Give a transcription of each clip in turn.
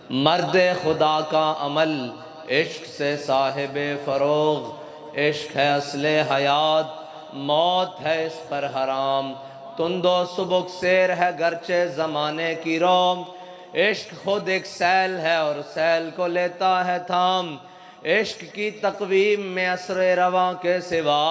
मर्द खुदा का अमल इश्क से साहिब फ़रोग़, इश्क है असले हयात, मौत है इस पर हराम। तुंदो सुबुक शेर है गरचे ज़माने की रोम, इश्क खुद एक सैल है और सैल को लेता है थाम। इश्क की तकवीम में असरे रवां के सिवा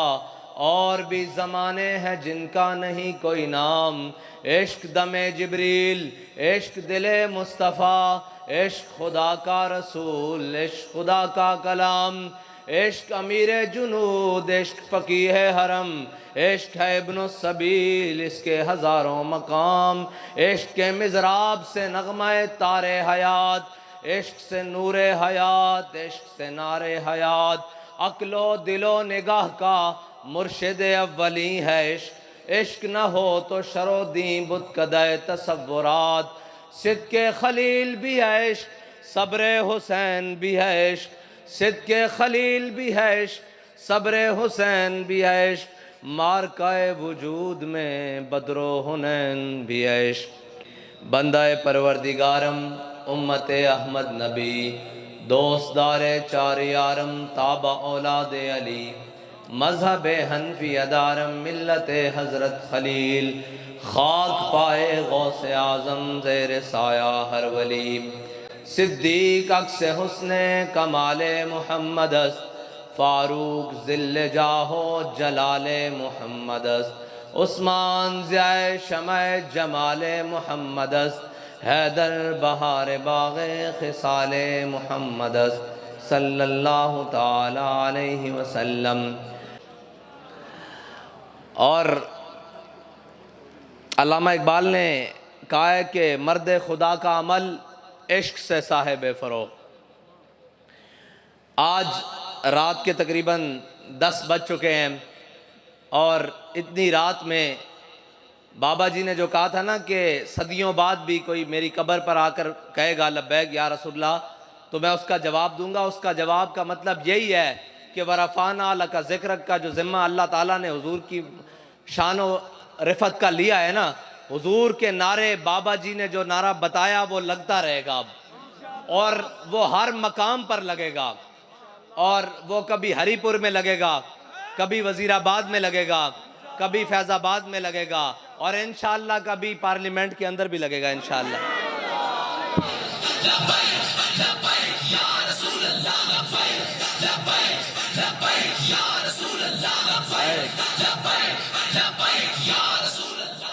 और भी ज़माने हैं जिनका नहीं कोई नाम। इश्क दमे जिब्रील, इश्क दिले मुस्तफ़ा, इश्क खुदा का रसूल, इश्क खुदा का कलाम। इश्क अमीर जुनूद, इश्क फ़कीह हरम, इश्क है इब्न सबील, इसके हज़ारों मकाम। इश्क के मिज़राब से नग़्मा-ए तारे हयात, इश्क से नूरे हयात, इश्क से नारे हयात। अक्लो दिलो निगाह का मुर्शिद अव्वली है इश्क, इश्क न हो तो शरो दी बुतकदे तसव्वुरात। सिद्के खलील भी है इश्क, सब्रे हुसैन भी है इश्क, सिद्के खलील भी है इश्क, सब्रे हुसैन भी है इश्क। मारकाए वजूद में बदरो हुनैन भी है इश्क। बंदाए परवरदिगारम उम्मत अहमद नबी, दोस्तदारे चार यारम ताबा औलाद अली, मजहब हनफी अदारम मिल्लत हज़रत खलील, खाक पाए गौसे आज़म ज़ेर साया हर वली। सिद्दीक अक्स हुस्ने कमाले मोहम्मद अस्त, फ़ारूक ज़िल्ले जाहो जलाले मोहम्मद अस्त। उस्मान ज़ियाए शमए जमाले मोहम्मद अस्त, हैदर बहार बाग़े ख़िसाले मोहम्मद अस्त सल्लल्लाहु ताला अलैहि वसल्लम। और अल्लामा इकबाल ने कहा है कि मर्द खुदा का अमल इश्क से साहिब फ़रोग़। आज रात के तकरीबन 10 बज चुके हैं और इतनी रात में बाबा जी ने जो कहा था ना कि सदियों बाद भी कोई मेरी कब्र पर आकर कहेगा लब्बैक या रसूलल्लाह, तो मैं उसका जवाब दूंगा। उसका जवाब का मतलब यही है कि वरफ़ाना लका ज़िक्र का जो ज़िम्मा अल्लाह ताला ने हुजूर की शान व रिफ़त का लिया है ना, हुजूर के नारे बाबा जी ने जो नारा बताया वो लगता रहेगा अब, और वो हर मकाम पर लगेगा। और वो कभी हरीपुर में लगेगा, कभी वज़ीराबाद में लगेगा, कभी फैज़ाबाद में लगेगा, और इंशाअल्लाह कभी पार्लियामेंट के अंदर भी लगेगा इंशाअल्लाह।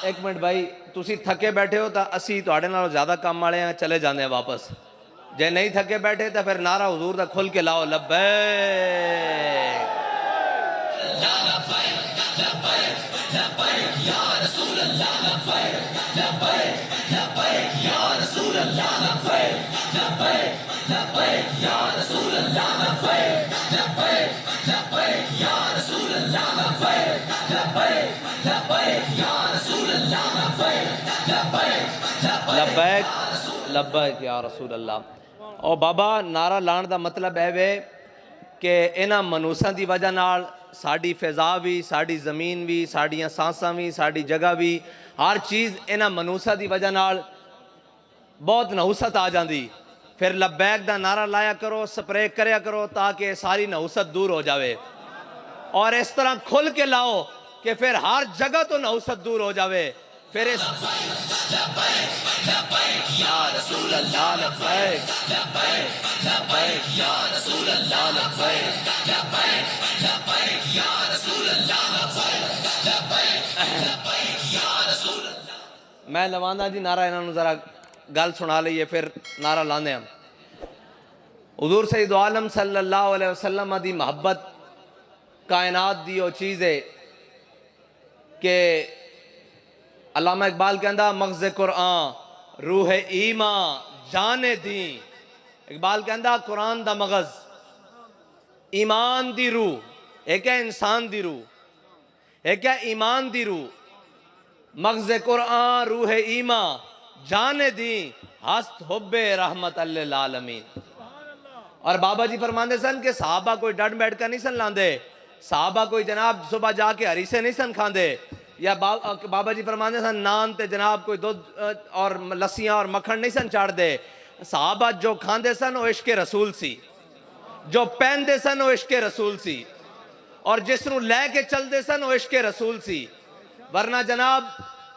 एक मिनट भाई, तुसी थके बैठे हो तो असी तुहाडे नालों ज़्यादा काम वाले हैं, चले जाने हैं वापस। जे नहीं थके बैठे तो फिर नारा हुजूर दा खुल के लाओ, लब्बैक। लब्बैक लब्बैक या रसूल अल्लाह। और बाबा नारा लाण का मतलब है वे कि इन्हां मनूसां की वजह नाल साड़ी फिजा भी, साड़ी ज़मीन भी, साड़ियाँ सांसां भी, साड़ी जगह भी, हर चीज़ इन्हां मनूसां की वजह नाल बहुत नहुसत आ जाती। फिर लब्बैक का नारा लाया करो, स्प्रे करया करो ताकि सारी नहुसत दूर हो जाए। और इस तरह खुल के लाओ कि फिर हर जगह तो नहुसत दूर हो जाए। फिर इस मैं लवाना जी नारा इन्होंने जरा गल सुना लीए, फिर नारा लाने हम। हुजूर सैयद आलम सल्लल्लाहु अलैहि वसल्लम दी मोहब्बत कायनात दी वो चीज़ है कि अल्लामा इकबाल कहता मग़ज़ कुरान रूह ईमा जाने दी। इकबाल कहता कुरान दा मग़ज़ ईमान दी रूह, एक है इंसान दी रूह, एक है ईमान दी रूह। मग़ज़ कुरान रूह ईमा जाने दी, हस्त हुब्बे रहमत अल्लिल आलमीन। और बाबा जी फरमाते सन कि साहबा कोई डट बैठ कर नहीं सन लाते, साहबा कोई जनाब सुबह जाके हरी से नहीं सन खाते, या बाबा जी फरमाते सन नान ते जनाब कोई दूध और लस्सियाँ और मक्खन नहीं सन चाड़ते। सहाबा जो खांदे सन वो इश्क रसूल सी, जो पहनते सन वो इश्क रसूल सी, और जिसनों लैके चलते सन वो इश्क रसूल सी। वरना जनाब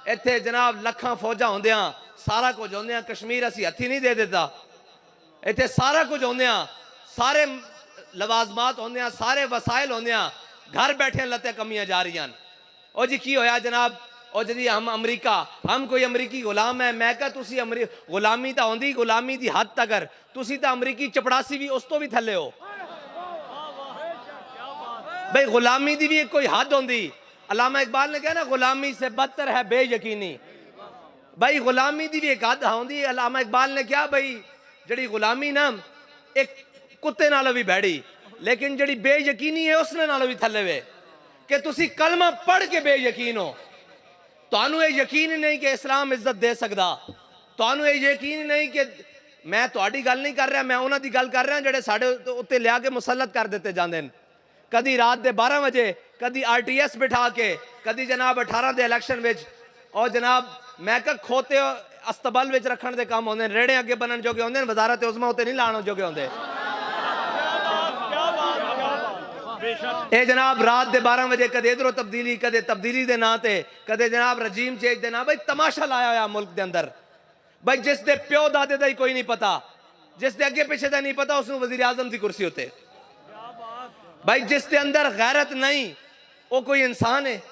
इत्थे जनाब लखां फौजा होंदियां सारा कुछ होंदियां, कश्मीर असी हथी नहीं दे देता। इत्थे सारा कुछ होंदियां, सारे लवाजमात होंदियां, सारे वसाइल होंदियां, घर बैठे लत्ते कमियां जा रही। ओ जी की होया जनाब, ओ जी हम अमरीका, हम कोई अमरीकी गुलाम है। मैं कहा तुसी गुलामी तो होंदी, गुलामी की हद तक तुसी तो अमरीकी चपड़ासी भी उस तो भी थले हो भाई। गुलामी की भी एक कोई हद होंदी। अल्लामा इकबाल ने कहा ना, गुलामी से बदतर है बेयकीनी। भाई गुलामी की भी एक हद होंदी। अल्लामा इकबाल ने कहा भाई जड़ी गुलामी ना एक कुत्ते नालों भी बैड़ी, लेकिन जड़ी बेयकीनी है उसने नालों भी थले वे कि तुसी कलमा पढ़ के बेयकीन हो। तुहानू ये यकीन नहीं कि इस्लाम इज्जत दे सकता, तुहानू ये यकीन नहीं कि मैं तुहाडी गल नहीं कर रहा, मैं उन्हां दी गल कर रहा जेड़े साडे उत्ते लिया के मुसलत कर देते जांदे ने। कदी रात के 12 बजे, कदी RTS बिठा के, कदी जनाब 18 के इलैक्शन विच, और जनाब मैं कहा खोते अस्तबल विच रखण दे काम होंदे, रेड़े अगे बनन जोगे होंदे, वजारत उज़मा उत्ते नहीं लाण जोगे होंदे। ए जनाब रात के 12 बजे कदे इधरों तब्दीली, कदे तब्दीली के नां ते, कदे जनाब रजीम चेंज के नां। भाई तमाशा लाया हुआ मुल्क के अंदर। भाई जिस दे प्यो दादे का ही कोई नहीं पता, जिस दे अगे पिछे का नहीं पता, उसनूं वजीर आजम की कुर्सी उत्ते। भाई जिस दे अंदर गैरत नहीं वो कोई इंसान है।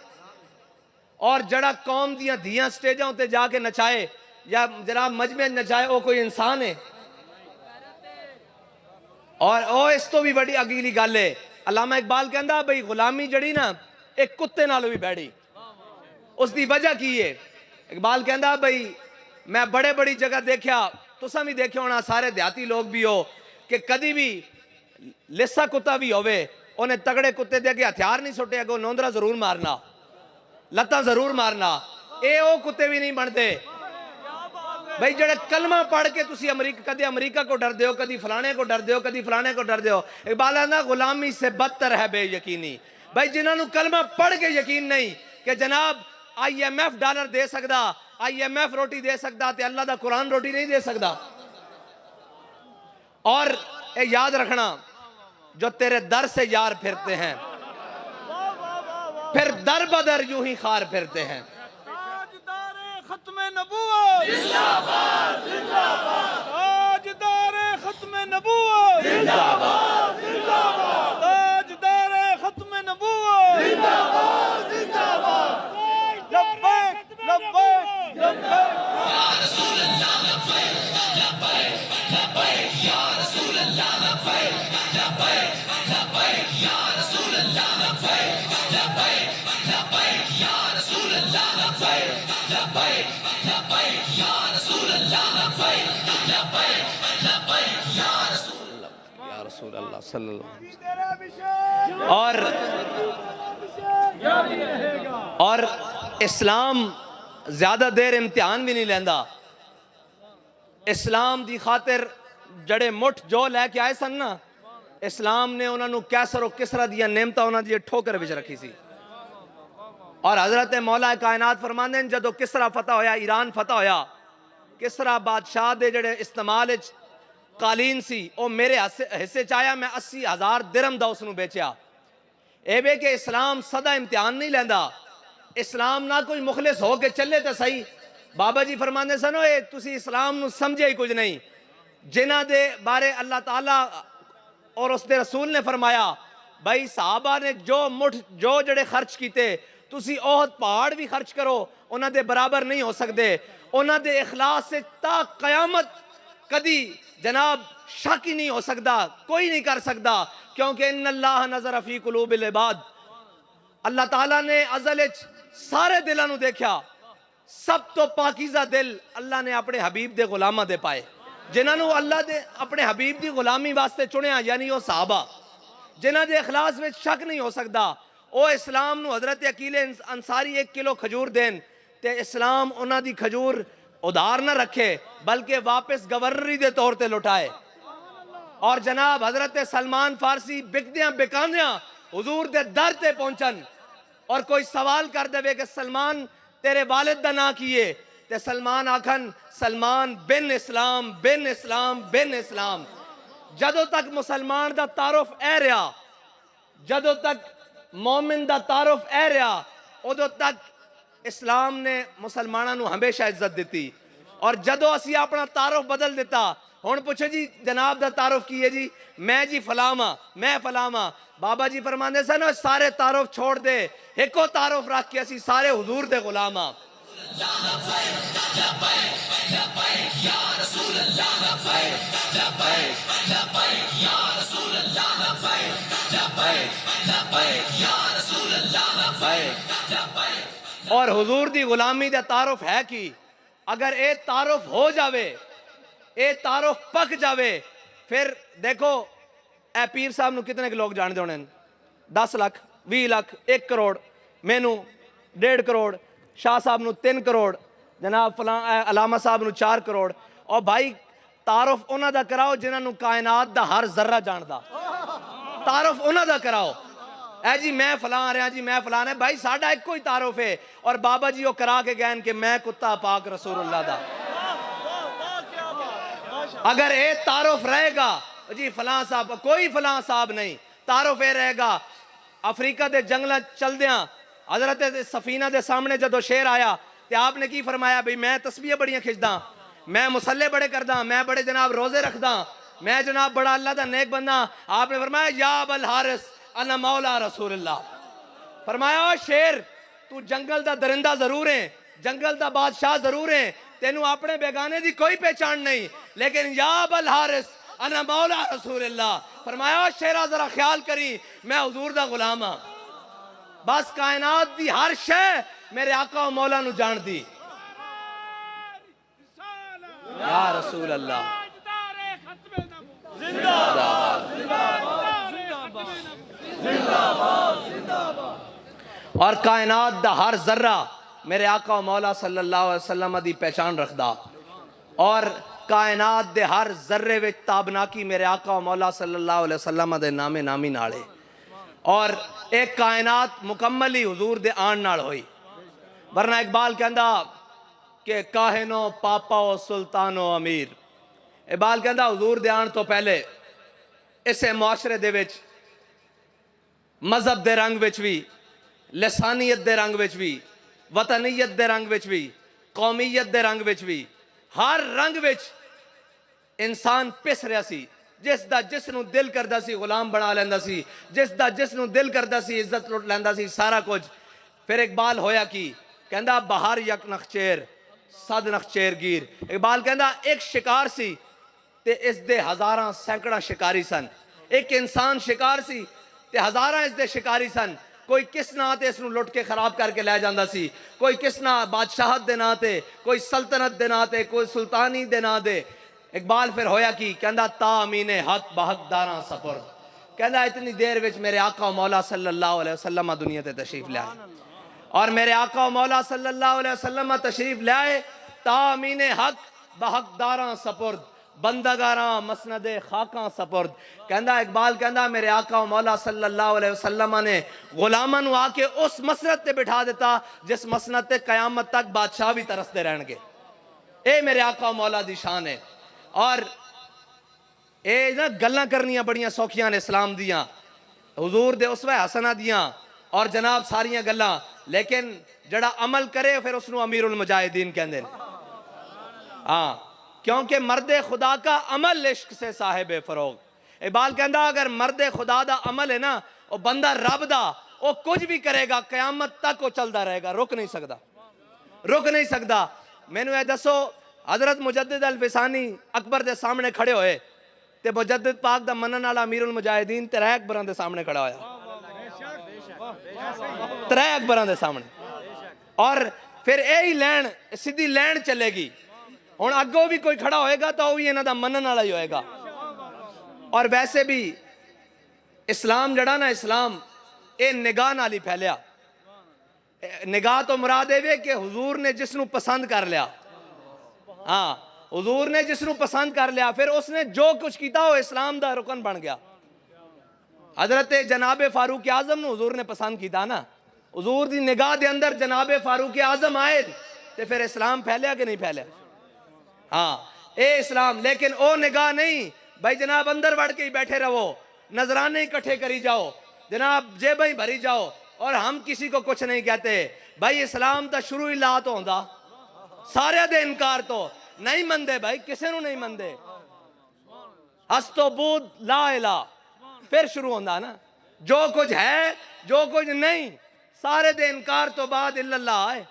और जड़ा कौम दियां धियां स्टेजां उत्ते जाके नचाए या जनाब मजमे नचाए वो कोई इंसान है। और ओ इस तो भी बड़ी अगली गल है, अल्लामा इकबाल कहंदा भाई गुलामी जड़ी ना एक कुत्ते नालों भी बैड़ी। उसकी वजह की है? इकबाल कहंदा भाई मैं बड़े बड़ी जगह देखा, तुसा भी देखे होना, सारे देहाती लोग भी हो, कि कदी भी लिस्सा कुत्ता भी होवे उन्हें तगड़े कुत्ते दे अगे हथियार नहीं सुटे, अगो नोंदरा जरूर मारना, लत्ता जरूर मारना। ए ओ कुत्ते भी नहीं बनते। भाई जड़े कलमा पढ़ के तुसी कदी अमरीका को डर दे हो, कदी फलाने को डर दे हो, कदी फलाने को डर दे हो। इकबाल कहंदा गुलामी से बदतर है बेयकीनी। भाई जिन्होंने कलमा पढ़ के यकीन नहीं कि जनाब IMF डॉलर दे सकता, IMF रोटी दे सकता, ते अल्लाह दा कुरान रोटी नहीं दे सकता। और ए याद रखना, जो तेरे दर से यार फिरते हैं फिर दर बदर यूं ही खार फिरते हैं। खत्मे नबूवत जिंदाबाद जिंदाबाद, ताजदारे खत्मे नबूवत जिंदाबाद जिंदाबाद, ताजदारे खत्मे नबूवत जिंदाबाद जिंदाबाद। लब्बैक लब्बैक लब्बैक या रसूल अल्लाह, लब्बैक लब्बैक लब्बैक या रसूल अल्लाह, लब्बैक लब्बैक लब्बैक या रसूल अल्लाह, लब्बैक लब्बैक लब्बैक या रसूल अल्लाह, लब्बैक लब्बैक लब्बैक या रसूल अल्लाह, लब्बैक लब्बैक लब्बैक या रसूल अल्लाह सल्लल्लाहु अलैहि वसल्लम। और इस्लाम ज्यादा देर इम्तिहान भी नहीं लेंदा। इस्लाम की खातिर जड़े मुठ जो लैके आए सन ना, इस्लाम ने उन्होंने कैसर और किसरा दिया नेमत उन्होंने ठोकर विच रखी सी। और हजरत मौला कायनात फरमांदे ने जदों किसरा फतह होया, ईरान फतह होया, किसरा बादशाह दे जड़े इस्तेमाल कालीन सी वो मेरे हिस्से च आया, मैं 80,000 दिरहम दा उसनूं बेचा। एवे के इस्लाम सदा इम्तिहान नहीं लैंदा। इस्लाम ना कोई मुखलिस हो के चले तो सही। बाबा जी फरमांदे सन ए तुसी इस्लाम नूं समझे ही कुछ नहीं। जिन्हां दे बारे अल्लाह ताला और उसके रसूल ने फरमाया भाई साहबा ने जो मुठ जो जड़े खर्च किए, तुसी ओहद पहाड़ भी खर्च करो उन्हां दे बराबर नहीं हो सकते। उन्हां दे इखलास से ता कयामत कदी जनाब शक ही नहीं हो सकता, कोई नहीं कर सकता, क्योंकि इन्नल्लाह नज़र फी कुलूबिल इबाद। अल्लाह ताला ने अज़ल सारे दिलों नूं देखा, सब तो पाकीज़ा दिल अल्लाह ने अपने हबीब दे गुलामां दे पाए, जिन्होंने अल्लाह दे अपने हबीब की गुलामी वास्ते चुनिया, यानी वो साहबा जिन्हां दे इखलास में शक नहीं हो सकता। वो इस्लाम नूं हज़रत अकील अंसारी 1 किलो खजूर देन ते इस्लाम उन्हां दी खजूर उधार न रखे बल्कि वापस गवर्नरी के तौर पर लुटाए। और जनाब हजरत सलमान फारसी बिकदियां बिकांदियां हुजूर दे दर ते पहुंचन और कोई सवाल कर दे कि सलमान तेरे वालिद दा ना की है, ते ते सलमान आखन सलमान बिन इस्लाम बिन इस्लाम बिन इस्लाम। जदों तक मुसलमान दा तारुफ ऐ रहा, जदों तक मोमिन दा तारुफ ऐ रहा, उदों तक इस्लाम ने मुसलमानों को हमेशा इज्जत दी। और जदों असी अपना तारुफ बदल दिता, हुण पुछो जी जनाब दा तारुफ की है जी, मैं जी फलावा, मैं फलावा। बाबा जी फरमांदे सन सारे तारुफ छोड़ दे, एको तारुफ रख के असी सारे हुजूर दे गुलाम हां। और हुजूर दी गुलामी दा तारुफ है कि अगर ये तारुफ हो जावे, ये तारुफ पक जावे, फिर देखो ए पीर साहब कितने के लोग जानते होने, 10 लाख 20 लाख 1 करोड़, मैनू 1.5 करोड़, शाह साहब 3 करोड़, जनाब फला अलामा साहब 4 करोड़। और भाई तारुफ उन्हां दा कराओ जिन्हां कायनात दा हर जर्रा जानदा, तारुफ उन्हां दा कराओ। ऐ जी मैं फलां रहा जी, मैं फलां है, भाई साडा एको ही तारुफ है। और बाबा जी वो करा के गए कि मैं कुत्ता पाक रसूलुल्लाह दा। अगर ये तारुफ रहेगा जी फलां साहब, कोई फलां साहब नहीं, तारुफ ये रहेगा। अफ्रीका के जंगल चलद्या हजरत सफीना के सामने जदों शेर आया तो आपने की फरमाया, भाई मैं तस्बीह बड़ियां खिंचदा, मैं मुसल्ले बड़े करदा, मैं बड़े जनाब रोजे रखदा, मैं जनाब बड़ा अल्लाह दा नेक बंदा। आपने फरमाया या अबल हारिस अना मौला रसूलुल्लाह। फरमाया शेर तू जंगल दा दरिंदा जरूर है, जंगल दा बादशाह जरूर है, तेनू अपने बेगाने दी कोई पहचान नहीं, लेकिन या अबल हारिस अना मौला रसूलुल्लाह। फरमाया शेरा जरा ख्याल करी, मैं हुजूर दा गुलाम हां। बस कायनात दी हर शय मेरे आका और मौला नू जान दी। या रसूल अल्लाह और कायनात दा हर जर्रा मेरे आका मौला सल्लल्लाहु अलैहि वसल्लम दी पहचान रखदा। और कायनात दे हर जर्रे विच ताबनाकी मेरे आका मौला सल्लल्लाहु अलैहि वसल्लम दे नामे नामी नाले। और एक कायनात मुकम्मल ही हुजूर दे आन नाल होई। वरना इकबाल कहंदा कि काहिनो पापाओ सुल्तानो अमीर। इकबाल कहंदा हुजूर दे आन तो पहले इसे मुआशरे दे विच मजहब दे रंग विच भी, लसानियत दे रंग विच भी, वतनीयत दे रंग विच भी, कौमीयत दे रंग विच भी, हर रंग विच इंसान पिस रहा सी। जिस दा जिसनू दिल करदा सी गुलाम बना लेंदा सी, जिस दा जिसनू दिल करदा सी इज्जत लुट लेंदा सी, सारा कुछ। फिर इकबाल होया कि कहंदा बाहर यक नखचेर सद नखचेर गिर। इकबाल कहंदा एक शिकार सी ते इस दे हजारां सैकड़ा शिकारी सन। एक इंसान शिकार सी ते हजारां इस दे शिकारी सन। कोई किस ना ते इसनू लुट के खराब करके लै जांदा सी, कोई किस ना बादशाहत दे ना ते, कोई सल्तनत दे ना ते, कोई सुल्तानी दे ना दे। इकबाल फिर होया कि कहंदा ता अमीने हक बहकदारा सपुर। कहंदा इतनी देर विच मेरे आका मौला सल्लल्लाहु अलैहि वसल्लम दुनिया ते तशरीफ ले आए। और मेरे आका मौला सल्लल्लाहु अलैहि वसल्लम तशरीफ ले आए। ता अमीने हक बहकदारा सपुर्द, बंदगारा मसनदे खाका सपुर्द। कहंदा इकबाल कहंदा मेरे आका मौला सल्लल्लाहु अलैहि वसल्लम ने गुलामां नू आके उस मसनद ते बिठा दिता जिस मसनद ते कयामत तक बादशाह भी तरसते रहणगे। ए मेरे आका मौला दी शान है। और ये ना गल्लां करनियां बड़ियां सौखियां ने इस्लाम दियां, हुजूर दे उसवे हसना दियां और जनाब सारियां गल्लां, लेकिन जड़ा अमल करे फिर उसनू अमीरुल मुजाहिदीन कहंदे ने। हाँ, क्योंकि मर्दे खुदा का अमल इश्क से साहिब फरोग। इकबाल कहंदा अगर मर्दे खुदा दा अमल है ना, वो बंदा रब दा, वो कुछ भी करेगा कयामत तक वो चलता रहेगा, रुक नहीं सकता, रुक नहीं सकता। मैनू ये दसो हजरत मुजद्दिद अल फिसानी अकबर के सामने खड़े होए ते मुजद्दिद पाक दा मनन वाला अमीरुल मुजाहिदीन 3 अकबरां दे सामने खड़ा होया, 3 अकबरां दे सामने। और फिर यही लैन सीधी लैन चलेगी। हुण अगों भी कोई खड़ा होएगा तो वह भी इन्हां दा मनन वाला ही होएगा। और वैसे भी इस्लाम जड़ा ना, इस्लाम ये निगाह नाल ही फैलिया। निगाह तो मुराद ये कि हुजूर ने जिसनू पसंद कर लिया, हाँ हुजूर ने जिसनू पसंद कर लिया, फिर उसने जो कुछ किया वो इस्लाम दा रुकन बन गया। हजरत जनाब फारूक आजम ने हुजूर ने पसंद किया ना, हुजूर दी निगाह दे अंदर जनाब फारूक आजम आए तो फिर इस्लाम फैलिया कि नहीं फैलिया? हाँ, ए इस्लाम। लेकिन ओ निगाह नहीं भाई जनाब, अंदर बढ़ के ही बैठे रहो, नजराने इकट्ठे करी जाओ जनाब, जेब ही भरी जाओ और हम किसी को कुछ नहीं कहते भाई। इस्लाम तो शुरू ही ला तो होंदा, सारे दे इनकार तो नहीं मनते भाई, किसी को नहीं मनते। हस्तोबूद ला इला फिर शुरू होंदा ना, जो कुछ है जो कुछ नहीं, सारे दे इनकार तो बाद इल्लल्लाह है।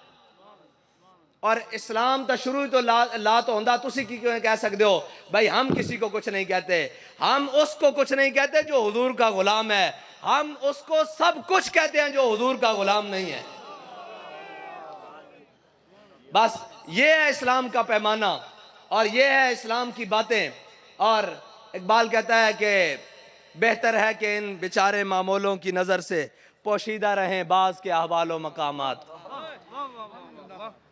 और इस्लाम तो शुरू तो ला तो होंदा। तुसी की क्यों कह सकते हो भाई हम किसी को कुछ नहीं कहते? हम उसको कुछ नहीं कहते जो हुजूर का गुलाम है, हम उसको सब कुछ कहते हैं जो हुजूर का गुलाम नहीं है। बस ये है इस्लाम का पैमाना और ये है इस्लाम की बातें। और इकबाल कहता है कि बेहतर है कि इन बेचारे मामूलों की नज़र से पोशीदा रहें बाज के अहवाल मकामात।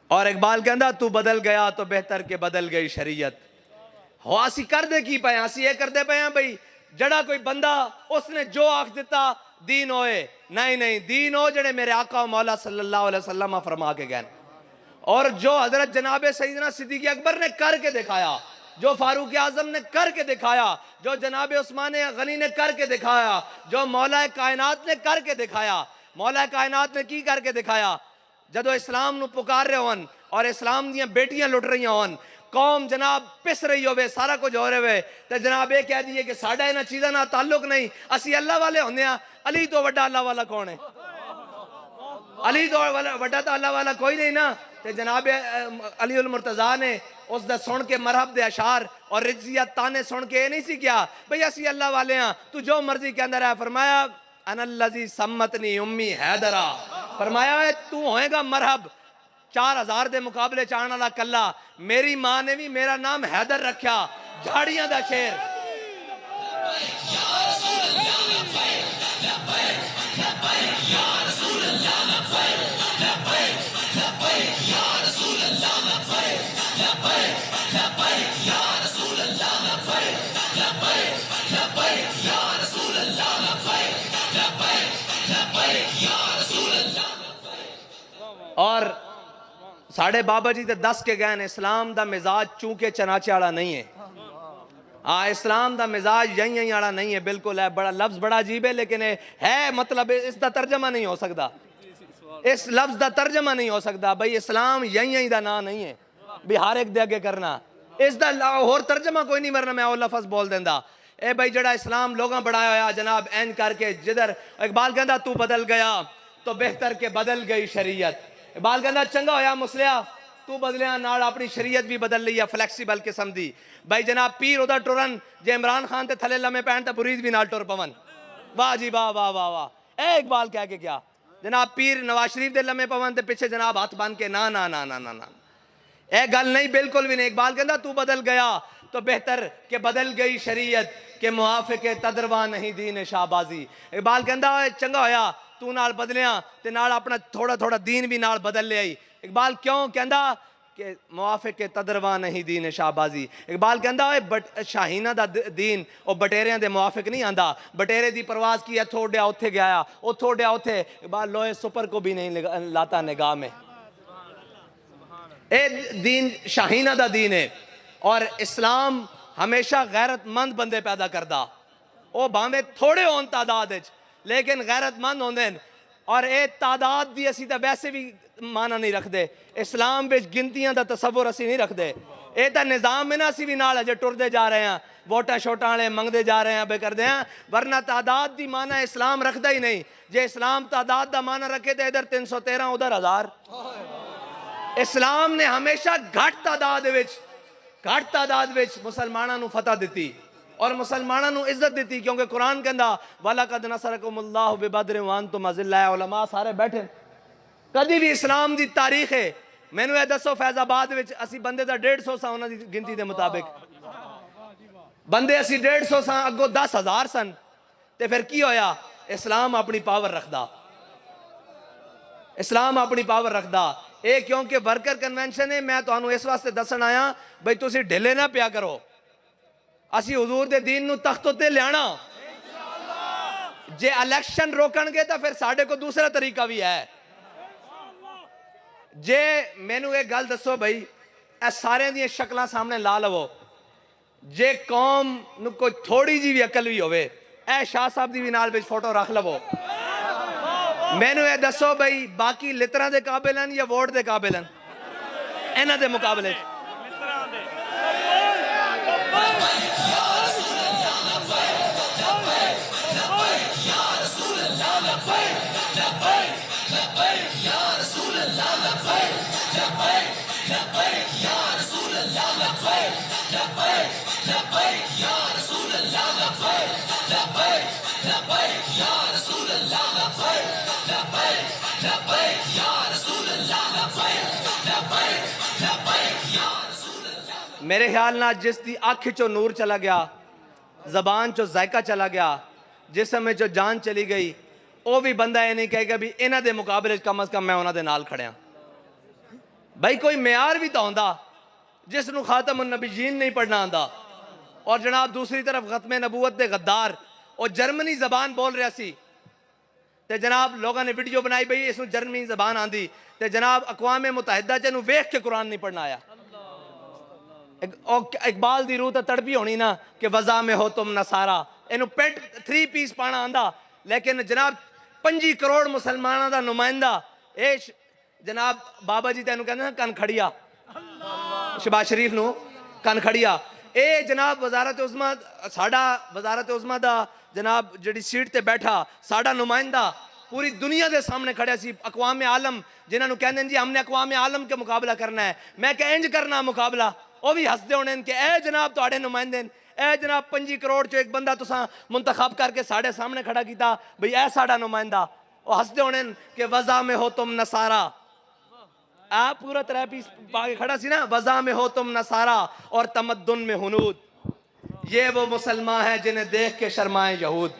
और इकबाल कहता तू बदल गया तो बेहतर के बदल गई शरीयत। हो असी कर दे की पे, असी ये करते पे हैं भाई जड़ा कोई बंदा उसने जो आख दिता दीन होए, नहीं नहीं, दीन हो जड़े मेरे आका मौला सल्लल्लाहु अलैहि वसल्लम फरमा के गए। और जो हजरत जनाबे सईदना सिद्दीक़ अकबर ने करके दिखाया, जो फारूक आजम ने करके दिखाया, जो जनाबे उस्मान गनी ने करके दिखाया, जो मौला कायनात ने करके दिखाया। मौला कायनात ने की करके दिखाया? जदों इस्लाम नू पुकार रहे होन और इस्लाम दियां बेटियां लुट रही होन, कौम जनाब पिस रही होवे, सारा कुछ हो रहे हो, तो जनाब ये कह दिए कि साडा इन्हां चीज़ां नाल ताल्लुक नहीं, असी अल्लाह वाले होंदे आ। अली तो वड्डा अल्लाह वाला कौन है? अली तो वड्डा तो अल्लाह वाला कोई नहीं ना। ते जनाब अली उल मुर्तज़ा ने उस दा सुन के मरहब दे अशार और रिज़िया ताने सुन के नहीं सी क्या भाई असी अल्लाह वाले हैं, तू जो मर्जी कहंदा रहा। फरमाया अनल्लज़ी सम्मतनी उम्मी हैदरा, फरमाया है तू होएगा मरहब 4000 दे मुकाबले चाहने वाला कल्ला। मेरी मां ने भी मेरा नाम हैदर रखा, झाड़ियां दा शेर। और साढ़े बाबा जी तो दस के गए इस्लाम दा मिजाज चूंकि चनाचे वाला नहीं है। हाँ, इस्लाम दा मिजाज यही यही वाला नहीं है, बिल्कुल है। बड़ा लफ्ज बड़ा अजीब है लेकिन है मतलब इसका तर्जमा नहीं हो सकता, इस लफ्ज का तर्जमा नहीं हो सकता भाई। इस्लाम यही यही दा ना नहीं है भी हर एक दे अगे करना, इसका होर तर्जमा कोई नहीं। मरना मैं वो लफ्ज बोल देंदा ए भाई जड़ा इस्लाम लोगों बढ़ाया होया जनाब एंज करके। जिधर इकबाल कहता तू बदल गया तो बेहतर के बदल गई शरीयत। इकबाल कहता चंगा होया मुसलिया तू बदलिया, नाल अपनी शरीयत भी बदल ली है, फ्लैक्सीबल किस्म दी। भाई जनाब पीर उदा टुरन जे इमरान खान ते थले लम्हे पैन ते मुरीद भी नाल टुर पवन। वाह जी वाह वाह वाह वाह। ए इकबाल कह के क्या जनाब पीर नवाज शरीफ दे लम्हे पवन ते पिछे जनाब हाथ बन के ना ना ना ना ना ना, ए गल नहीं, बिल्कुल भी नहीं। इकबाल कहता तू बदल गया तो बेहतर के बदल गई शरीयत के मुआफिक तदरवा नहीं दीन शाहबाजी। इकबाल कहता चंगा होया तू नाल बदलिया ते नाल अपना थोड़ा थोड़ा दीन भी नाल बदल ले आई। इकबाल क्यों कहता कि मुआफिक के तदरवा नहीं दीन शाहबाजी। इकबाल कहता है बट शाहीना दा दीन और बटेरियां दे मुआफिक नहीं आंदा। बटेरे दी परवाज की इत्थों उड्या उत्थे गया, उत्थों उड्या उत्थे। इकबाल लोहे सुपर को भी नहीं लाता निगाह में। ए दीन शाहीना दा दीन है और इस्लाम हमेशा गैरतमंद बंदे पैदा करदा। वो भावें थोड़े होन तादाद विच लेकिन गैरतमंद होंदे न। और ये तादाद दी असी तो वैसे भी माना नहीं रखते। इस्लाम विच गिनतियां दा तसव्वुर असी नहीं रखते। ये तो निज़ाम है ना, असी भी नाल अजे टुरदे जा रहे हैं, वोटां शोटां वाले मंगते जा रहे हैं बे करदे हैं। वरना तादाद दी माना इस्लाम रखता ही नहीं। जे इस्लाम तादाद दा माना रखे तो इधर 313 उधर 1000। इस्लाम ने हमेशा घट तादाद विच मुसलमानां नूं फतह दिती और मुसलमानों को इज्जत दी, क्योंकि कुरान कहता वलक़द नसरकुमुल्लाहु बिबद्रिन व अंतुम अज़िल्ला। उलमा सारे बैठे। कभी भी इस्लाम की तारीख है मैनू यह दसो फैजाबाद विच असी बंदे दा 150 सा, उन्हां दी गिनती के मुताबिक बंदे असी 150 सा, अगों 10,000 सन। ते फिर की होया? इस्लाम अपनी पावर रखदा, इस्लाम अपनी पावर रखदा। ये क्योंकि वर्कर कन्वेंशन है। मैं तुहानू इस वास्ते दसन आया भाई तुसी ढिले ना पिया करो। असी हुजूर दे दीन नू तख्त उत्ते लियाना। जे इलेक्शन रोकणगे तो फिर साडे को दूसरा तरीका भी है। जे मैनू एक गल दसो भाई, ए सारे दी शक्लां सामने ला लवो, जे कौम नू कोई थोड़ी जी भी अकल भी होवे, ए शाह साहब दी भी नाल विच फोटो रख लवो। मैनू ये दसो भाई, बाकी लितरा दे काबिल हैं या वोट दे काबिल हैं इन्हां दे मुकाबले? मेरे ख्याल ना जिस दी अख चो नूर चला गया, जबान चो जायका चला गया, जिसम में चो जान चली गई, वो भी बंदा ये नहीं कहेगा भी इन्हां दे मुकाबले कम अज कम मैं उन्हां दे नाल खड़िया। भाई कोई म्यार भी तो आंदा जिसनू खातमुन नबीयीन नहीं पढ़ना आंदा। और जनाब दूसरी तरफ खत्मे नबूवत दे गद्दार और जर्मनी जबान बोल रहा सी, ते जनाब लोगों ने वीडियो बनाई भाई इसनू जर्मनी जबान आंदी, ते जनाब अक़वाम मुत्तहिदा च इहनू वेख के कुरान नहीं पढ़ना आया। इकबाल दी रूह तो तड़पी होनी ना कि वज़ा में हो तुम नसारा, इनू पेंट 3 पीस पाना आंदा, लेकिन जनाब 25 करोड़ मुसलमानों का नुमाइंदा ए जनाब बाबा जी तेन कहते कन खड़िया, शहबाज शरीफ नू कन खड़िया। ए जनाब वजारत उज़मा, साडा वजारत उज़मा दा जनाब जिहड़ी सीट ते बैठा साडा नुमाइंदा पूरी दुनिया के सामने खड़िया सी, अक़वाम आलम जिन्होंने कहते हैं जी हमने अक़वाम आलम के मुकाबला करना है। मैं क्या इंज करना मुकाबला, वो भी हसदे होने कि ए जनाब तुहाडे नुमाइंदे, ए जनाब 25 करोड़ चो एक बंदा तुसां मुंतखब करके साढ़े सामने खड़ा किया भाई ए साडा नुमाइंदा। वो हसदे होने कि वज़ा में हो तुम नसारा, आप पूरा 3 पीस पाके खड़ा सी ना, वज़ा में हो तुम नसारा और तमद्दुन में हुनूद, ये वो मुसलमान है जिन्हें देख के शर्माए यहूद,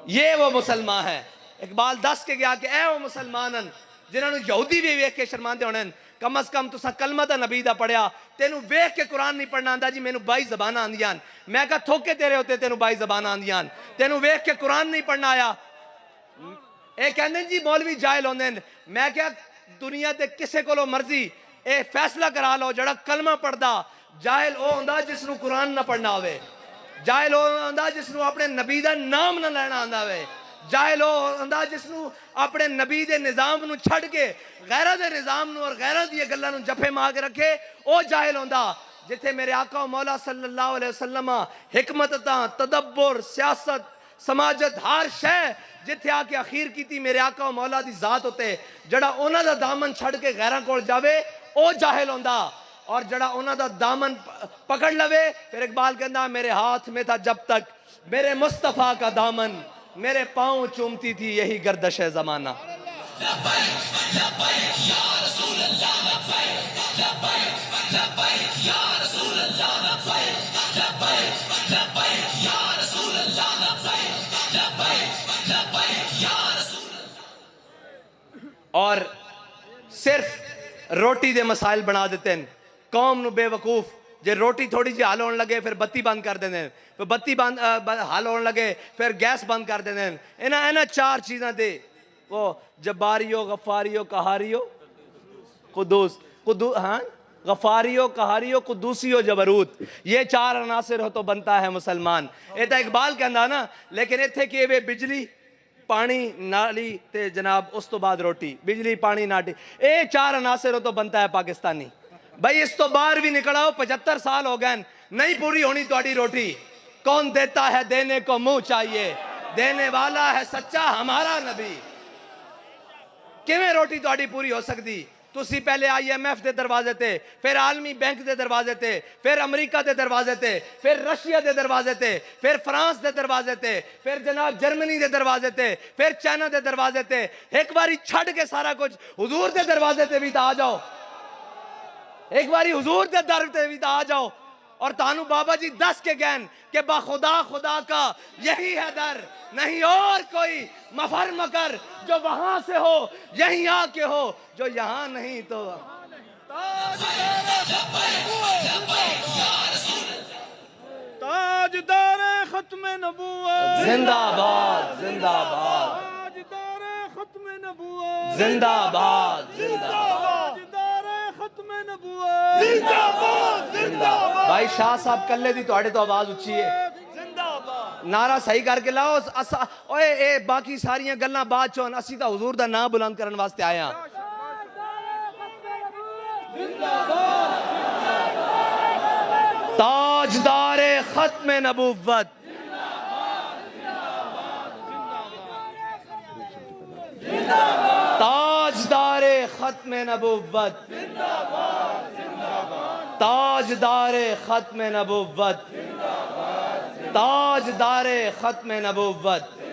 ये वो मुसलमान है। इकबाल दस के गया कि ए वो मुसलमान जिन्होंने यहूदी भी वेख के शर्माते होने, कम अज कम तुसा कलमा दा नबी दा पढ़िया, तेनू वेख के कुरान नहीं पढ़ना आंदा जी मैनू 22 ज़बानां आंदियां। मैं कहा थोके तेरे होते तेनू 22 ज़बानां आंदियां, तेनू वेख के कुरान नहीं पढ़ना आया। ये कहते जी मौलवी जाहिल होंदे। मैं क्या दुनिया ते किसे कोलो मर्जी ए फैसला करा लो, जड़ा कलमा पढ़दा जाहिल वो होंदा जिसनू कुरान ना पढ़ना आवे, जाहिल वो होंदा जिसनू अपने नबी दा नाम ना लेना आंदा वे, जाहिल वो होंदा जिसनू अपने नबी दे निज़ाम नू छड़ के गैरा दे निज़ाम नू और गैरा दी गल्लां नू जफे मार के रखे, वो जाहिल होंदा। जिथे मेरे आका मौला सल्लल्लाहु अलैहि वसल्लम हिकमत तदब्बर सियासत समाजत हर शय जिथे आके अखीर की मेरे आका मौला दी जात होते, जड़ा उन्हां दा दामन छड़ के गैरां कोल जावे वो जाहिल होंदा, और जड़ा उन्हां दा दामन पकड़ लवे फिर इकबाल कहंदा मेरे हाथ में था जब तक मेरे मुस्तफ़ा का दामन, मेरे पाँव चूमती थी यही गर्दश है जमाना। और सिर्फ रोटी दे मसाइल बना देते हैं कौम नू बेवकूफ। जे रोटी थोड़ी जी हल होने लगे फिर बत्ती बंद कर देते हैं, फिर बत्ती बंद हल होने लगे फिर गैस बंद कर देते हैं। इन्हें 4 चीज़ा दे वो जब्बारियो गफ्फारियो कहारियो कुदूस हाँ गफ्फारियो कहारियो कुदूसियो जबरूत, ये 4 अनासिर हो तो बनता है मुसलमान। ये तो इकबाल कहता ना, लेकिन इत्थे कि वे बिजली पानी नाली ते जनाब उस तो बाद रोटी, बिजली पानी नाटी, ये 4 अनासिर हो तो बनता है पाकिस्तानी। भाई इस तो बाहर भी निकल आओ, 75 साल हो गए नहीं पूरी होनी तुम्हारी रोटी। कौन देता है देने को मुंह चाहिए, देने वाला है सच्चा हमारा नबी। किवें रोटी तुम्हारी पूरी हो सकती? तुसी पहले IMF के दरवाजे थे, फिर आलमी बैंक के दरवाजे थे, फिर अमरीका के दरवाजे थे, फिर रशिया के दरवाजे थे, फिर फ्रांस के दरवाजे थे, फिर जनाब जर्मनी के दरवाजे थे, फिर चाइना के दरवाजे थे। एक बारी छड़ के सारा कुछ हुजूर के दरवाजे ते भी तो आ जाओ, एक बारी हुजूर के दर ते भी तो आ जाओ। और तानू बाबा जी 10 के ज्ञान के बाखुदा खुदा का यही है दर, नहीं और कोई मफर मकर जो वहां से हो यहीं आके हो, जो यहाँ नहीं तो ताजदारे खत्मे नबूवत जिंदाबाद जिंदाबाद, ताजदारे खत्मे नबूवत जिंदाबाद जिंदाबाद ताजदारे खत्म नबूवत जिंदाबाद जिंदाबाद भाई शाह साहब कल्ले दी तुहाडे तो आवाज उच्ची है जिंदाबाद नारा सही करके लाओ ओए ए बाकी सारियां गल्लां बाद चों असी तां हुजूर दा नाम बुलंद करन वास्ते आए हां ताजदारे खत्म नबूवत ताजदारे खत्म नबूवत ताजदारे खत्म नबूवत ताजदारे खत्म नबूवत